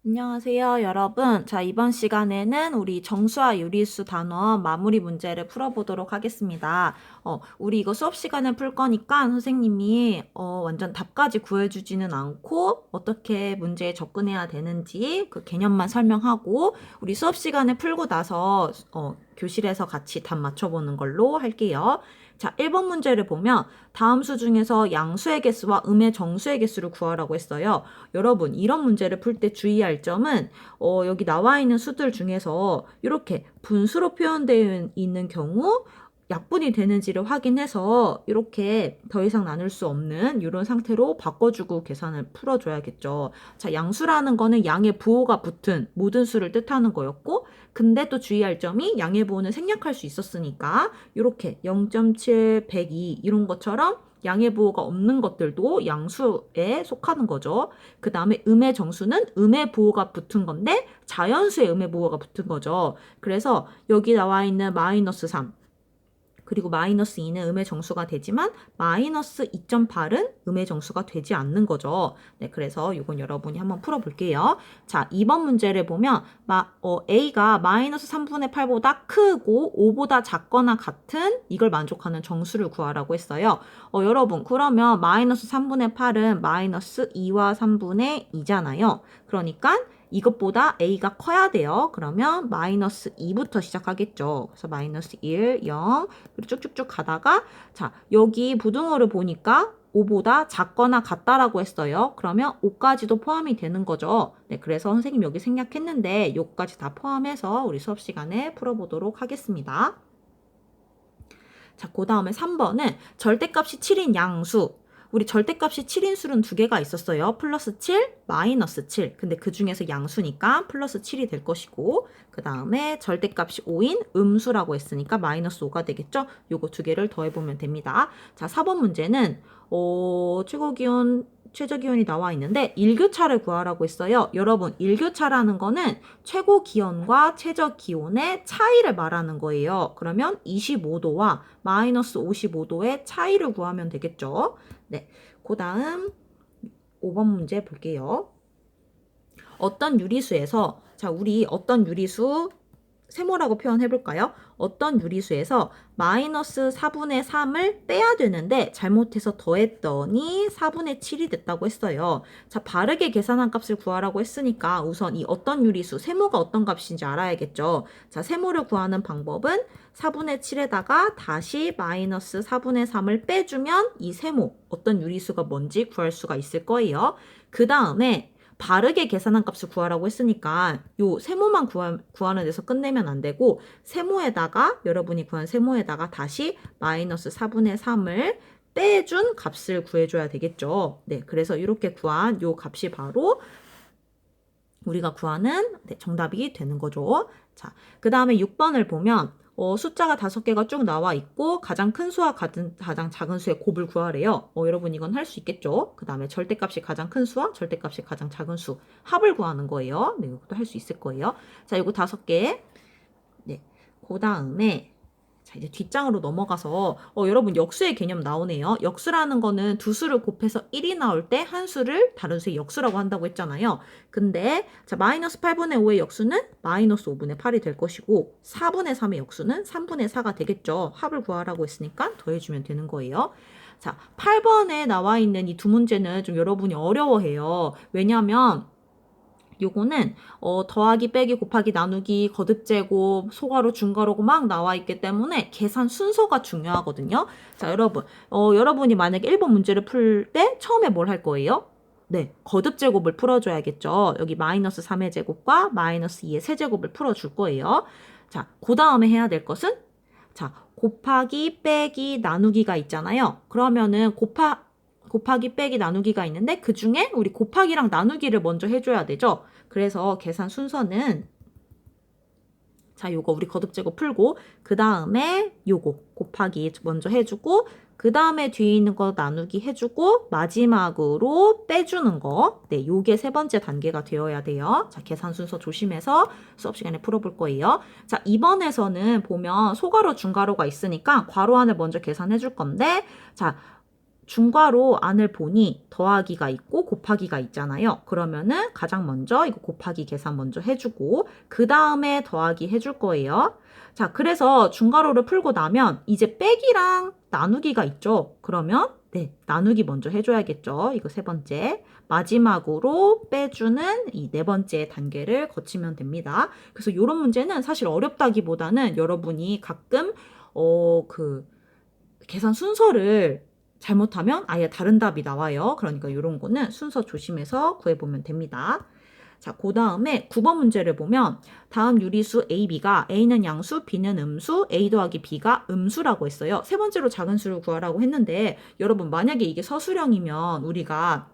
안녕하세요, 여러분. 자, 이번 시간에는 우리 정수와 유리수 단원 마무리 문제를 풀어보도록 하겠습니다. 우리 이거 수업 시간에 풀 거니까 선생님이 완전 답까지 구해주지는 않고 어떻게 문제에 접근해야 되는지 그 개념만 설명하고 우리 수업 시간에 풀고 나서 교실에서 같이 답 맞춰보는 걸로 할게요. 자, 1번 문제를 보면 다음 수 중에서 양수의 개수와 음의 정수의 개수를 구하라고 했어요. 여러분, 이런 문제를 풀 때 주의할 점은 여기 나와 있는 수들 중에서 이렇게 분수로 표현되어 있는 경우 약분이 되는지를 확인해서 이렇게 더 이상 나눌 수 없는 이런 상태로 바꿔주고 계산을 풀어줘야겠죠. 자, 양수라는 거는 양의 부호가 붙은 모든 수를 뜻하는 거였고, 근데 또 주의할 점이 양의 부호는 생략할 수 있었으니까 이렇게 0.7, 102 이런 것처럼 양의 부호가 없는 것들도 양수에 속하는 거죠. 그 다음에 음의 정수는 음의 부호가 붙은 건데 자연수의 음의 부호가 붙은 거죠. 그래서 여기 나와 있는 마이너스 3 그리고 마이너스 2는 음의 정수가 되지만 마이너스 2.8은 음의 정수가 되지 않는 거죠. 네, 그래서 이건 여러분이 한번 풀어볼게요. 자, 2번 문제를 보면 A가 마이너스 3분의 8보다 크고 5보다 작거나 같은 이걸 만족하는 정수를 구하라고 했어요. 여러분, 그러면 마이너스 3분의 8은 마이너스 2와 3분의 2잖아요. 그러니까 이것보다 A가 커야 돼요. 그러면 마이너스 2부터 시작하겠죠. 그래서 마이너스 1, 0, 그리고 쭉쭉쭉 가다가 자, 여기 부등호를 보니까 5보다 작거나 같다라고 했어요. 그러면 5까지도 포함이 되는 거죠. 네, 그래서 선생님 여기 생략했는데 요까지 다 포함해서 우리 수업 시간에 풀어보도록 하겠습니다. 자, 그 다음에 3번은 절대값이 7인 양수. 우리 절대값이 7인 수는 두 개가 있었어요. 플러스 7, 마이너스 7. 근데 그 중에서 양수니까 플러스 7이 될 것이고, 그 다음에 절대값이 5인 음수라고 했으니까 마이너스 5가 되겠죠? 요거 두 개를 더해보면 됩니다. 자, 4번 문제는, 최고기온, 최저기온이 나와 있는데 일교차를 구하라고 했어요. 여러분, 일교차라는 거는 최고기온과 최저기온의 차이를 말하는 거예요. 그러면 25도와 마이너스 55도의 차이를 구하면 되겠죠. 네, 그 다음 5번 문제 볼게요. 어떤 유리수에서 자, 우리 어떤 유리수 세모라고 표현해볼까요? 어떤 유리수에서 마이너스 4분의 3을 빼야 되는데 잘못해서 더했더니 4분의 7이 됐다고 했어요. 자, 바르게 계산한 값을 구하라고 했으니까 우선 이 어떤 유리수, 세모가 어떤 값인지 알아야겠죠. 자, 세모를 구하는 방법은 4분의 7에다가 다시 마이너스 4분의 3을 빼주면 이 세모, 어떤 유리수가 뭔지 구할 수가 있을 거예요. 그 다음에 바르게 계산한 값을 구하라고 했으니까 요 세모만 구하는 데서 끝내면 안 되고 세모에다가 여러분이 구한 세모에다가 다시 마이너스 4분의 3을 빼준 값을 구해줘야 되겠죠. 네, 그래서 이렇게 구한 요 값이 바로 우리가 구하는 정답이 되는 거죠. 자, 그 다음에 6번을 보면 숫자가 5개가 쭉 나와 있고 가장 큰 수와 가장 작은 수의 곱을 구하래요. 여러분 이건 할 수 있겠죠? 그 다음에 절대값이 가장 큰 수와 절대값이 가장 작은 수 합을 구하는 거예요. 네, 이것도 할 수 있을 거예요. 자, 이거 5개. 네, 그 다음에 자, 이제 뒷장으로 넘어가서 여러분 역수의 개념 나오네요. 역수라는 거는 두 수를 곱해서 1이 나올 때 한 수를 다른 수의 역수라고 한다고 했잖아요. 근데 자, 마이너스 8분의 5의 역수는 마이너스 5분의 8이 될 것이고 4분의 3의 역수는 3분의 4가 되겠죠. 합을 구하라고 했으니까 더해주면 되는 거예요. 자, 8번에 나와 있는 이 두 문제는 좀 여러분이 어려워해요. 왜냐하면 요거는 더하기 빼기 곱하기 나누기 거듭제곱 소괄호 중괄호고 막 나와 있기 때문에 계산 순서가 중요하거든요. 자, 여러분 여러분이 만약에 1번 문제를 풀 때 처음에 뭘 할 거예요? 네, 거듭제곱을 풀어줘야겠죠. 여기 마이너스 3의 제곱과 마이너스 2의 세제곱을 풀어줄 거예요. 자, 그 다음에 해야 될 것은 자, 곱하기 빼기 나누기가 있잖아요. 그러면은 곱하기 빼기 나누기가 있는데 그 중에 우리 곱하기랑 나누기를 먼저 해줘야 되죠. 그래서 계산 순서는 자, 요거 우리 거듭제곱 풀고 그 다음에 요거 곱하기 먼저 해주고 그 다음에 뒤에 있는 거 나누기 해주고 마지막으로 빼주는 거. 네, 요게 세 번째 단계가 되어야 돼요. 자, 계산 순서 조심해서 수업 시간에 풀어볼 거예요. 자, 이번에서는 보면 소괄호 중괄호가 있으니까 괄호 안을 먼저 계산해 줄 건데 자, 중괄호 안을 보니 더하기가 있고 곱하기가 있잖아요. 그러면은 가장 먼저 이거 곱하기 계산 먼저 해주고 그 다음에 더하기 해줄 거예요. 자, 그래서 중괄호를 풀고 나면 이제 빼기랑 나누기가 있죠. 그러면 네, 나누기 먼저 해줘야겠죠. 이거 세 번째. 마지막으로 빼주는 이 네 번째 단계를 거치면 됩니다. 그래서 이런 문제는 사실 어렵다기보다는 여러분이 가끔 계산 순서를 잘못하면 아예 다른 답이 나와요. 그러니까 이런 거는 순서 조심해서 구해보면 됩니다. 자, 그 다음에 9번 문제를 보면 다음 유리수 A, B가 A는 양수, B는 음수, A 더하기 B가 음수라고 했어요. 세 번째로 작은 수를 구하라고 했는데 여러분 만약에 이게 서술형이면 우리가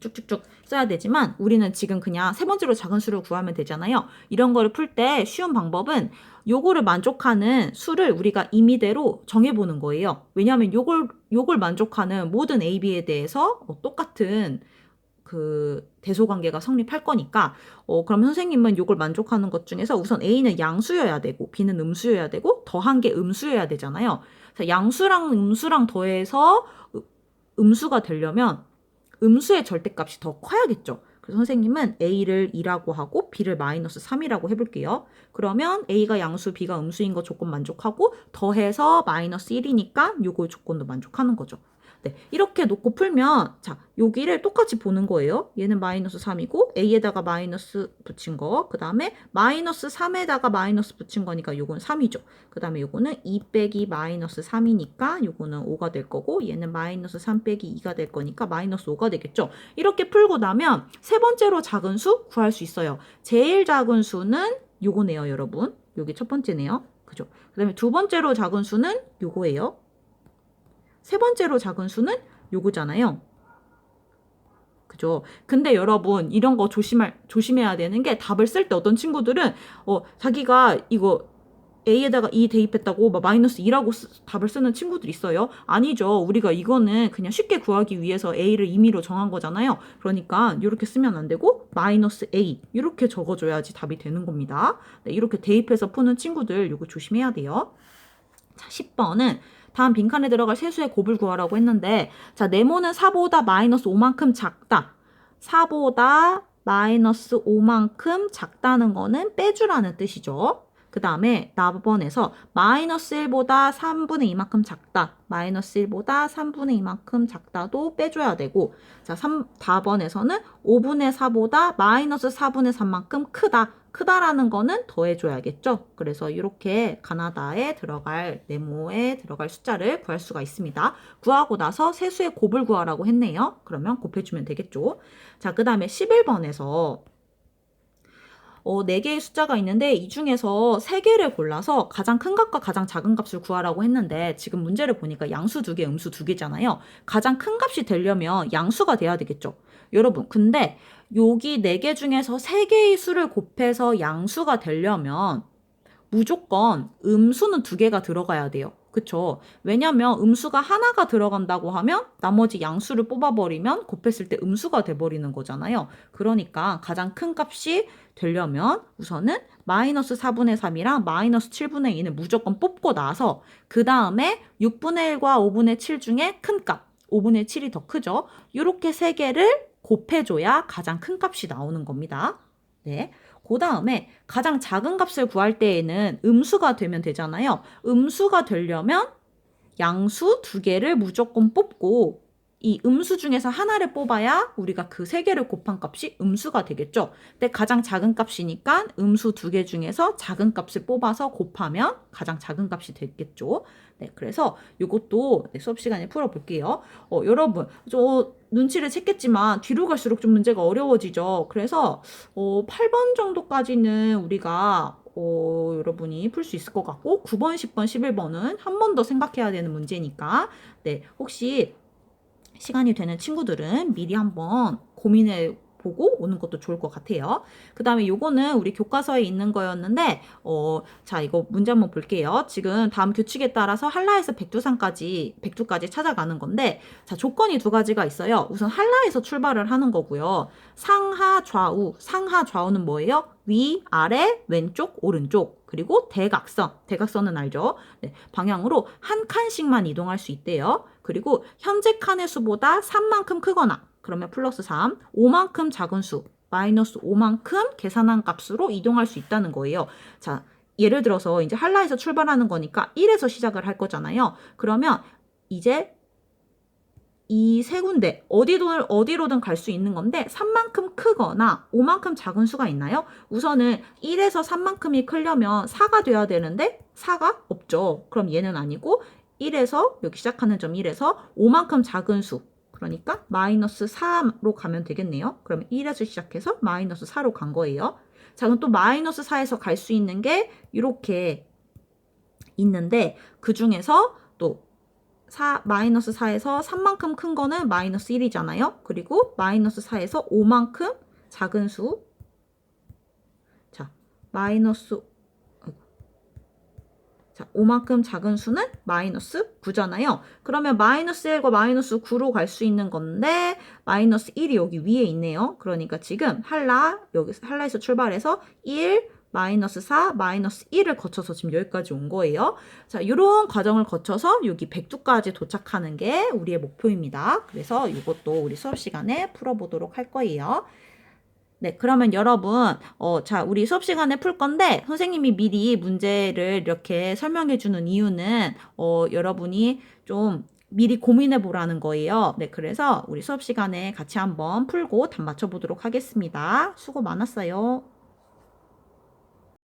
쭉쭉쭉 써야 되지만 우리는 지금 그냥 세 번째로 작은 수를 구하면 되잖아요. 이런 거를 풀 때 쉬운 방법은 요거를 만족하는 수를 우리가 임의대로 정해보는 거예요. 왜냐하면 요걸 만족하는 모든 A, B에 대해서 똑같은 그 대소관계가 성립할 거니까 그럼 선생님은 요걸 만족하는 것 중에서 우선 A는 양수여야 되고 B는 음수여야 되고 더한 게 음수여야 되잖아요. 자, 양수랑 음수랑 더해서 음수가 되려면 음수의 절대값이 더 커야겠죠. 그래서 선생님은 A를 2라고 하고 B를 마이너스 3이라고 해볼게요. 그러면 A가 양수, B가 음수인 거 조건 만족하고 더해서 마이너스 1이니까 요거 조건도 만족하는 거죠. 네, 이렇게 놓고 풀면 자, 여기를 똑같이 보는 거예요. 얘는 마이너스 3이고 A에다가 마이너스 붙인 거, 그 다음에 마이너스 3에다가 마이너스 붙인 거니까 요건 3이죠. 그 다음에 요거는 2 빼기 마이너스 3이니까 요거는 5가 될 거고 얘는 마이너스 3 빼기 2가 될 거니까 마이너스 5가 되겠죠. 이렇게 풀고 나면 세 번째로 작은 수 구할 수 있어요. 제일 작은 수는 요거네요, 여러분. 요게 첫 번째네요. 그죠? 그 다음에 두 번째로 작은 수는 요거예요. 세 번째로 작은 수는 요거잖아요. 그죠? 근데 여러분 이런 거 조심해야 되는 게 답을 쓸 때 어떤 친구들은 자기가 이거 A에다가 2 대입했다고 막 마이너스 2라고 답을 쓰는 친구들 있어요. 아니죠. 우리가 이거는 그냥 쉽게 구하기 위해서 A를 임의로 정한 거잖아요. 그러니까 이렇게 쓰면 안 되고 마이너스 A 이렇게 적어줘야지 답이 되는 겁니다. 네, 이렇게 대입해서 푸는 친구들 이거 조심해야 돼요. 자, 10번은 다음 빈칸에 들어갈 세수의 곱을 구하라고 했는데 자, 네모는 4보다 마이너스 5만큼 작다. 4보다 마이너스 5만큼 작다는 거는 빼주라는 뜻이죠. 그 다음에 나번에서 마이너스 1보다 3분의 2만큼 작다. 마이너스 1보다 3분의 2만큼 작다도 빼줘야 되고 자, 4번에서는 5분의 4보다 마이너스 4분의 3만큼 크다. 크다라는 거는 더해줘야겠죠. 그래서 이렇게 가나다에 들어갈 네모에 들어갈 숫자를 구할 수가 있습니다. 구하고 나서 세수의 곱을 구하라고 했네요. 그러면 곱해주면 되겠죠. 자, 그 다음에 11번에서 4개의 숫자가 있는데 이 중에서 3개를 골라서 가장 큰 값과 가장 작은 값을 구하라고 했는데 지금 문제를 보니까 양수 2개, 음수 2개잖아요. 가장 큰 값이 되려면 양수가 돼야 되겠죠. 여러분, 근데 여기 4개 중에서 3개의 수를 곱해서 양수가 되려면 무조건 음수는 2개가 들어가야 돼요. 그쵸? 왜냐면 음수가 하나가 들어간다고 하면 나머지 양수를 뽑아버리면 곱했을 때 음수가 돼버리는 거잖아요. 그러니까 가장 큰 값이 되려면 우선은 마이너스 4분의 3이랑 마이너스 7분의 2는 무조건 뽑고 나서 그 다음에 6분의 1과 5분의 7 중에 큰 값, 5분의 7이 더 크죠? 이렇게 3개를 곱해줘야 가장 큰 값이 나오는 겁니다. 네. 그 다음에 가장 작은 값을 구할 때에는 음수가 되면 되잖아요. 음수가 되려면 양수 2개를 무조건 뽑고 이 음수 중에서 하나를 뽑아야 우리가 그 3개를 곱한 값이 음수가 되겠죠. 근데 가장 작은 값이니까 음수 2개 중에서 작은 값을 뽑아서 곱하면 가장 작은 값이 되겠죠. 네, 그래서 이것도 수업 시간에 풀어볼게요. 여러분, 저 눈치를 챘겠지만 뒤로 갈수록 좀 문제가 어려워지죠. 그래서 8번 정도까지는 우리가 여러분이 풀 수 있을 것 같고 9번, 10번, 11번은 한 번 더 생각해야 되는 문제니까 네, 혹시 시간이 되는 친구들은 미리 한번 고민해 보고 오는 것도 좋을 것 같아요. 그 다음에 요거는 우리 교과서에 있는 거였는데 자, 이거 문제 한번 볼게요. 지금 다음 규칙에 따라서 한라에서 백두까지 찾아가는 건데 자, 조건이 2가지가 있어요. 우선 한라에서 출발을 하는 거고요. 상하 좌우는 뭐예요? 위, 아래, 왼쪽, 오른쪽, 그리고 대각선은 알죠? 네, 방향으로 한 칸씩만 이동할 수 있대요. 그리고 현재 칸의 수보다 3만큼 크거나 그러면 플러스 3, 5만큼 작은 수 마이너스 5만큼 계산한 값으로 이동할 수 있다는 거예요. 자, 예를 들어서 이제 한라에서 출발하는 거니까 1에서 시작을 할 거잖아요. 그러면 이제 이 세 군데 어디로든 갈 수 있는 건데 3만큼 크거나 5만큼 작은 수가 있나요? 우선은 1에서 3만큼이 크려면 4가 돼야 되는데 4가 없죠. 그럼 얘는 아니고 1에서 여기 시작하는 점 1에서 5만큼 작은 수 그러니까 마이너스 4로 가면 되겠네요. 그러면 1에서 시작해서 마이너스 4로 간 거예요. 자, 그럼 또 마이너스 4에서 갈 수 있는 게 이렇게 있는데 그 중에서 또 마이너스 4에서 3만큼 큰 거는 마이너스 1이잖아요. 그리고 마이너스 4에서 5만큼 작은 수. 자, 마이너스, 자, 5만큼 작은 수는 마이너스 9잖아요. 그러면 마이너스 1과 마이너스 9로 갈 수 있는 건데, 마이너스 1이 여기 위에 있네요. 그러니까 지금 여기 한라에서 출발해서 1, 마이너스 4, 마이너스 1을 거쳐서 지금 여기까지 온 거예요. 자, 이런 과정을 거쳐서 여기 100두까지 도착하는 게 우리의 목표입니다. 그래서 이것도 우리 수업 시간에 풀어보도록 할 거예요. 네, 그러면 여러분, 자, 우리 수업 시간에 풀 건데, 선생님이 미리 문제를 이렇게 설명해 주는 이유는, 여러분이 좀 미리 고민해 보라는 거예요. 네, 그래서 우리 수업 시간에 같이 한번 풀고 답 맞춰 보도록 하겠습니다. 수고 많았어요.